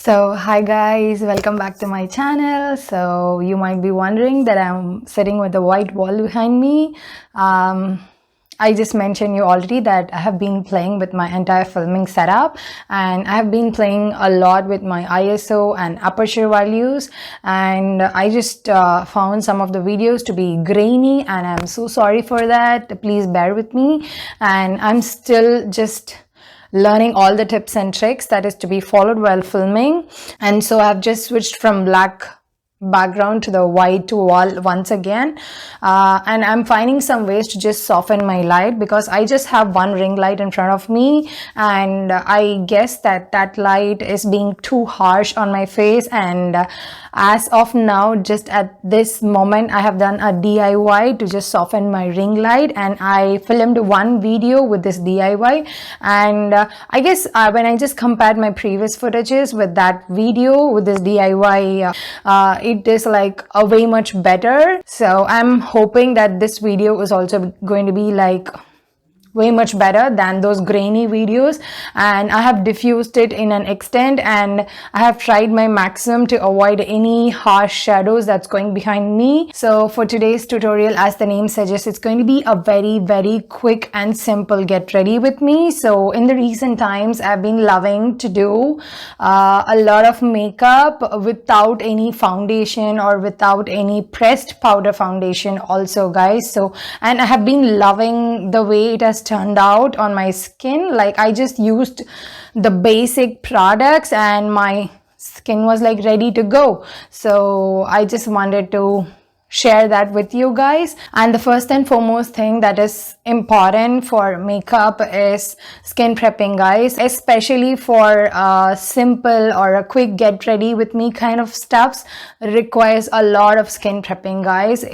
So hi guys, welcome back to my channel. So you might be wondering that I'm sitting with a white wall behind me. I just mentioned you already that I have been playing with my entire filming setup, and I have been playing a lot with my ISO and aperture values, and I just found some of the videos to be grainy, and I'm so sorry for that. Please bear with me, and I'm still just learning all the tips and tricks that is to be followed while filming. And so I've just switched from black background to the white wall once again, and I'm finding some ways to just soften my light because I just have one ring light in front of me, and I guess that light is being too harsh on my face. And as of now, just at this moment, I have done a DIY to just soften my ring light, and I filmed one video with this DIY. And I guess when I just compared my previous footages with that video with this DIY, it is like a way much better. So I'm hoping that this video is also going to be like way much better than those grainy videos, and I have diffused it in an extent, and I have tried my maximum to avoid any harsh shadows that's going behind me. So for today's tutorial, as the name suggests, it's going to be a very quick and simple get ready with me. So in the recent times, I've been loving to do a lot of makeup without any foundation or without any pressed powder foundation also, guys. So, and I have been loving the way it has turned out on my skin. Like, I just used the basic products and my skin was like ready to go. So I just wanted to share that with you guys. And the first and foremost thing that is important for makeup is skin prepping, guys, especially for simple or a quick get ready with me kind of stuffs. Requires a lot of skin prepping, guys.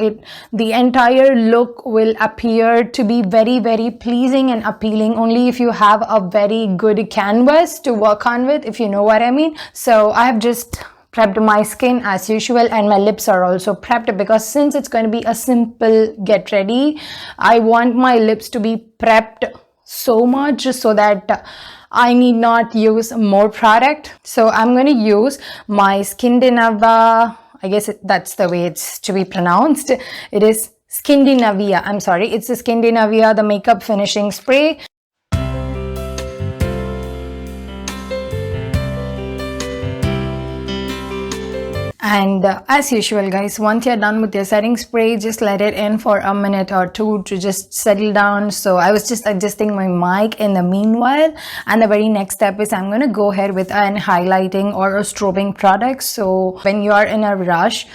The entire look will appear to be very pleasing and appealing only if you have a very good canvas to work on with, if you know what I mean. So I have just prepped my skin as usual, and my lips are also prepped because since it's going to be a simple get ready, I want my lips to be prepped so much so that I need not use more product. So I'm going to use my Skindinavia, I guess that's the way it's to be pronounced. It is Skindinavia, I'm sorry, it's the Skindinavia, the makeup finishing spray. And as usual, guys, once you're done with your setting spray, just let it in for a minute or two to just settle down. So I was just adjusting my mic in the meanwhile, and the very next step is I'm going to go ahead with an highlighting or a strobing product. So when you are in a rush,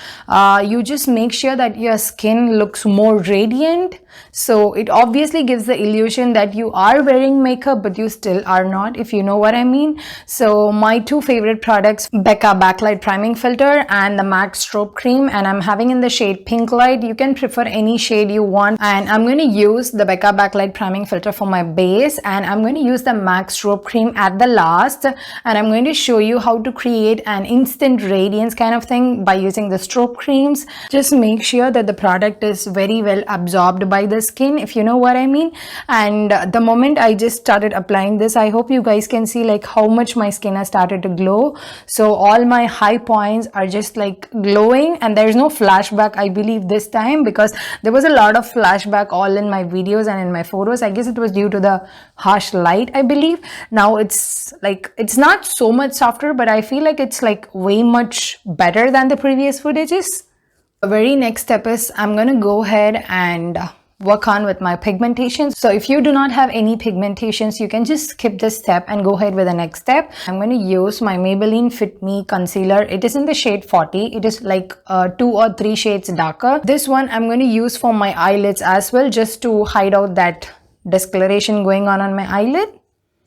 you just make sure that your skin looks more radiant. So it obviously gives the illusion that you are wearing makeup, but you still are not, if you know what I mean. So my two favorite products, Becca Backlight Priming Filter and the MAC Strobe Cream, and I'm having in the shade Pink Light. You can prefer any shade you want, and I'm going to use the Becca Backlight Priming Filter for my base, and I'm going to use the MAC Strobe Cream at the last, and I'm going to show you how to create an instant radiance kind of thing by using the strobe creams. Just make sure that the product is very well absorbed by the skin, if you know what I mean. And the moment I just started applying this, I hope you guys can see like how much my skin has started to glow. So all my high points are just like glowing, and there's no flashback, I believe, this time, because there was a lot of flashback all in my videos and in my photos. I guess it was due to the harsh light, I believe. Now it's like, it's not so much softer, but I feel like it's like way much better than the previous footages. The very next step is I'm gonna go ahead and work on with my pigmentation. So if you do not have any pigmentations, you can just skip this step and go ahead with the next step. I'm going to use my Maybelline Fit Me concealer. It is in the shade 40. It is like 2 or 3 shades darker. This one I'm going to use for my eyelids as well, just to hide out that discoloration going on my eyelid.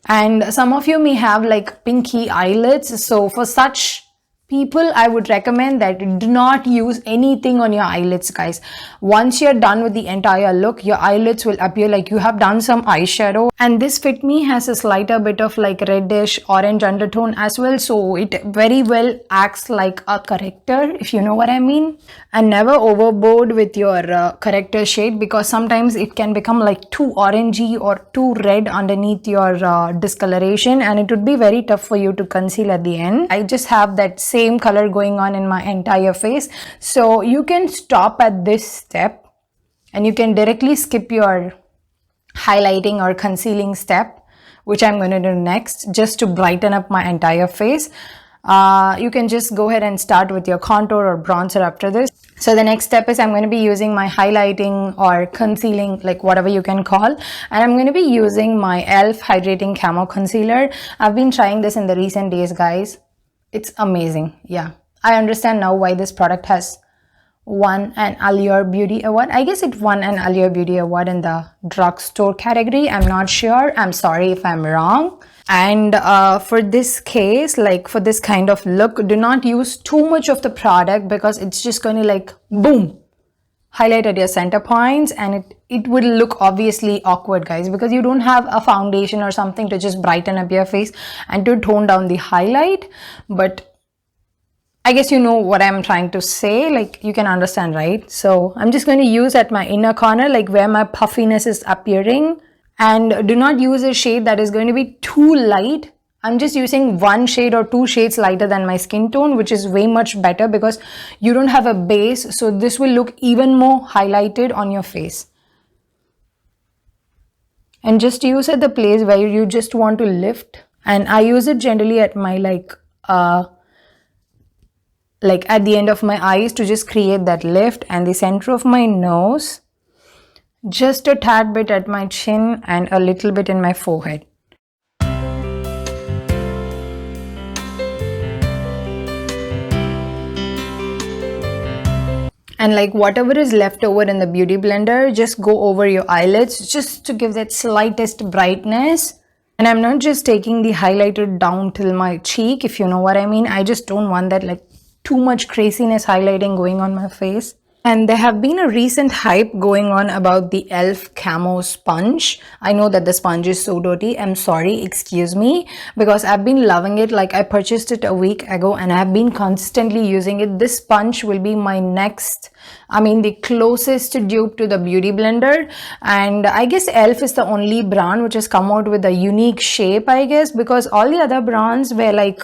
And some of you may have like pinky eyelids, so for such people, I would recommend that do not use anything on your eyelids, guys. Once you're done with the entire look, your eyelids will appear like you have done some eyeshadow. And this Fit Me has a slighter bit of like reddish orange undertone as well, so it very well acts like a corrector, if you know what I mean. And never overboard with your corrector shade, because sometimes it can become like too orangey or too red underneath your discoloration, and it would be very tough for you to conceal at the end. I just have that same color going on in my entire face, so you can stop at this step and you can directly skip your highlighting or concealing step, which I'm going to do next, just to brighten up my entire face. You can just go ahead and start with your contour or bronzer after this. So the next step is I'm going to be using my highlighting or concealing, like whatever you can call, and I'm going to be using my e.l.f. Hydrating Camo Concealer. I've been trying this in the recent days, guys. It's amazing. Yeah, I understand now why this product has won an Allure Beauty Award. I guess it won an Allure Beauty Award in the drugstore category. I'm not sure. I'm sorry if I'm wrong. And for this case, like for this kind of look, do not use too much of the product, because it's just going to like boom, highlight at your center points, and it would look obviously awkward, guys, because you don't have a foundation or something to just brighten up your face and to tone down the highlight. But I guess you know what I'm trying to say, like you can understand, right? So I'm just going to use at my inner corner, like where my puffiness is appearing. And do not use a shade that is going to be too light. I'm just using one shade or two shades lighter than my skin tone, which is way much better because you don't have a base. So this will look even more highlighted on your face. And just use at the place where you just want to lift. And I use it generally at my like at the end of my eyes to just create that lift, and the center of my nose, just a tad bit at my chin, and a little bit in my forehead. And like whatever is left over in the beauty blender, just go over your eyelids just to give that slightest brightness. And I'm not just taking the highlighter down till my cheek, if you know what I mean. I just don't want that like too much craziness highlighting going on my face. And there have been a recent hype going on about the e.l.f. Camo sponge. I know that the sponge is so dirty. I'm sorry, excuse me, because I've been loving it. Like I purchased it a week ago and I've been constantly using it. This sponge will be my next, the closest dupe to the beauty blender. And I guess e.l.f. is the only brand which has come out with a unique shape, I guess, because all the other brands were like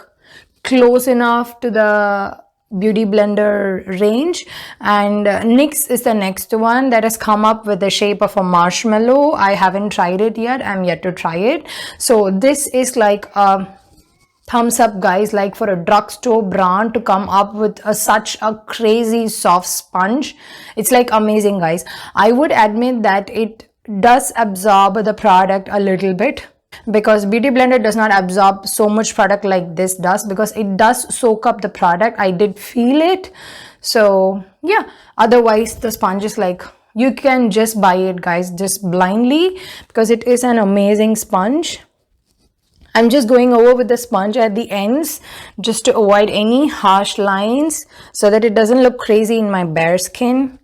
close enough to the beauty blender range. And NYX is the next one that has come up with the shape of a marshmallow. I haven't tried it yet. I'm yet to try it. So this is like a thumbs up, guys, like for a drugstore brand to come up with such a crazy soft sponge. It's like amazing, guys. I would admit that it does absorb the product a little bit, because beauty blender does not absorb so much product like this does, because it does soak up the product. I did feel it. So yeah, otherwise the sponge is like, you can just buy it, guys, just blindly, because it is an amazing sponge. I'm just going over with the sponge at the ends just to avoid any harsh lines so that it doesn't look crazy in my bare skin.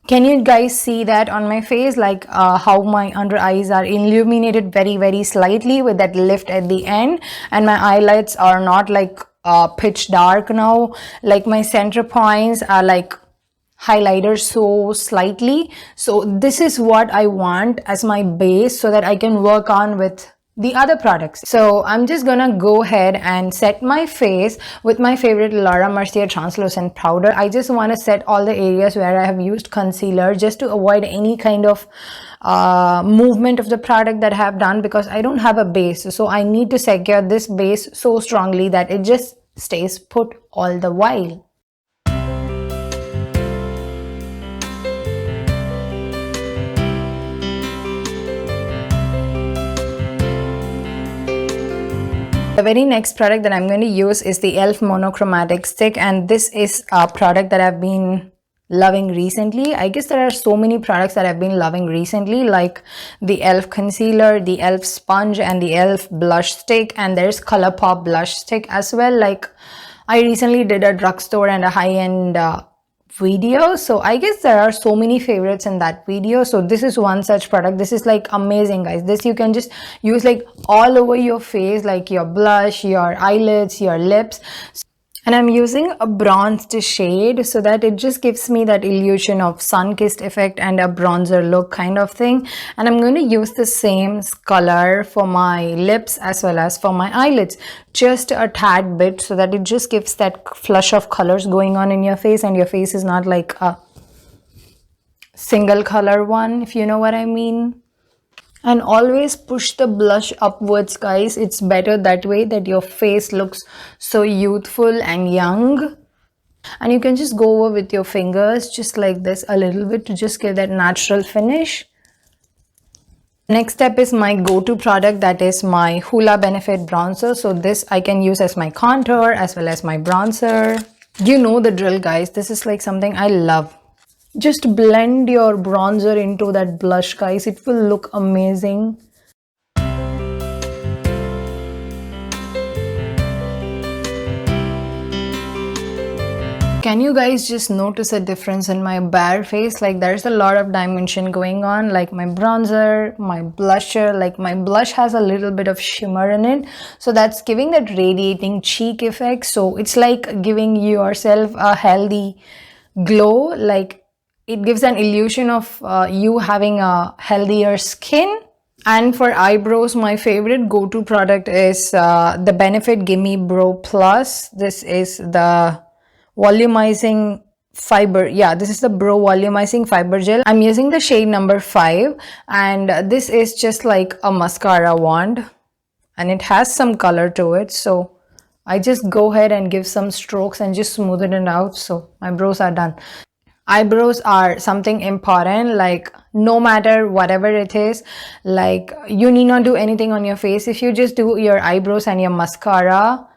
Can you guys see that on my face, like how my under eyes are illuminated very, very slightly with that lift at the end, and my eyelids are not like pitch dark now. Like my center points are like highlighter so slightly. So this is what I want as my base so that I can work on with the other products. So I'm just gonna go ahead and set my face with my favorite Laura Mercier translucent powder. I just want to set all the areas where I have used concealer, just to avoid any kind of movement of the product that I have done, because I don't have a base. So I need to secure this base so strongly that it just stays put all the while. The very next product that I'm going to use is the e.l.f. monochromatic stick, and this is a product that I've been loving recently. I guess there are so many products that I've been loving recently, like the e.l.f. concealer, the e.l.f. sponge, and the e.l.f. blush stick, and there's ColourPop blush stick as well. Like I recently did a drugstore and a high-end video, so I guess there are so many favorites in that video. So this is one such product. This is like amazing, guys. This you can just use like all over your face, like your blush, your eyelids, your lips. And I'm using a bronzed shade so that it just gives me that illusion of sun-kissed effect and a bronzer look kind of thing. And I'm going to use the same color for my lips as well as for my eyelids, just a tad bit, so that it just gives that flush of colors going on in your face, and your face is not like a single color one, if you know what I mean. And always push the blush upwards, guys. It's better that way, that your face looks so youthful and young. And you can just go over with your fingers just like this a little bit to just get that natural finish. Next step is my go-to product, that is my Hoola Benefit bronzer. So this I can use as my contour as well as my bronzer. You know the drill, guys. This is like something I love. Just blend your bronzer into that blush, guys. It will look amazing. Can you guys just notice a difference in my bare face? Like there's a lot of dimension going on, like my bronzer, my blusher, like my blush has a little bit of shimmer in it. So that's giving that radiating cheek effect. So it's like giving yourself a healthy glow. Like it gives an illusion of you having a healthier skin. And for eyebrows, my favorite go-to product is the Benefit Gimme Brow Plus. This is the volumizing fiber. Yeah, this is the brow volumizing fiber gel. I'm using the shade number 5, and this is just like a mascara wand, and it has some color to it. So I just go ahead and give some strokes and just smoothen it out. So my brows are done. Eyebrows are something important, like no matter whatever it is, like you need not do anything on your face. If you just do your eyebrows and your mascara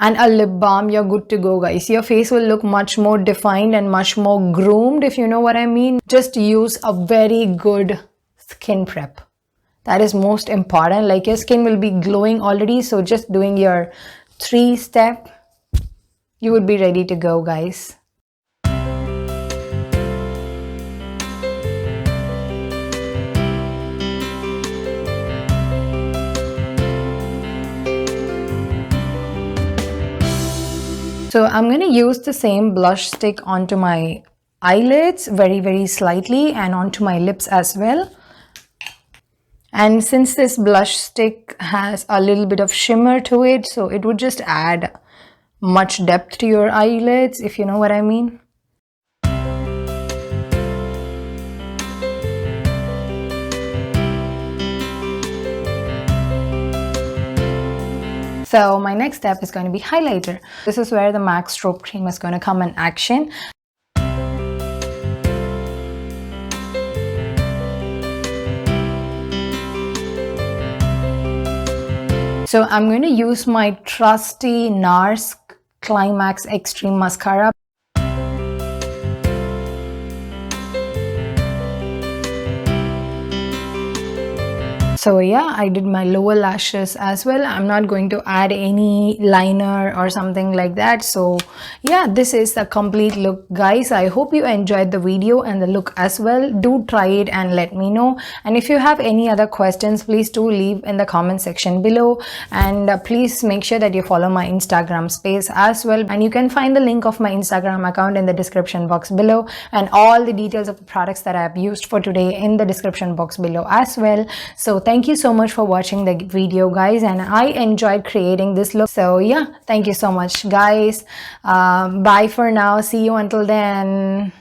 and a lip balm, you're good to go, guys. Your face will look much more defined and much more groomed, if you know what I mean. Just use a very good skin prep. That is most important. Like your skin will be glowing already, so just doing your 3-step, you would be ready to go, guys. So I'm going to use the same blush stick onto my eyelids very slightly, and onto my lips as well. And since this blush stick has a little bit of shimmer to it, so it would just add much depth to your eyelids, if you know what I mean. So my next step is going to be highlighter. This is where the MAC Strobe Cream is going to come in action. So I'm going to use my trusty NARS Climax Extreme Mascara. So yeah, I did my lower lashes as well. I'm not going to add any liner or something like that. So yeah, this is the complete look, guys. I hope you enjoyed the video and the look as well. Do try it and let me know. And if you have any other questions, please do leave in the comment section below. And please make sure that you follow my Instagram space as well. And you can find the link of my Instagram account in the description box below, and all the details of the products that I have used for today in the description box below as well. So thank you so much for watching the video, guys, and I enjoyed creating this look. So yeah, thank you so much, guys. Bye for now. See you until then.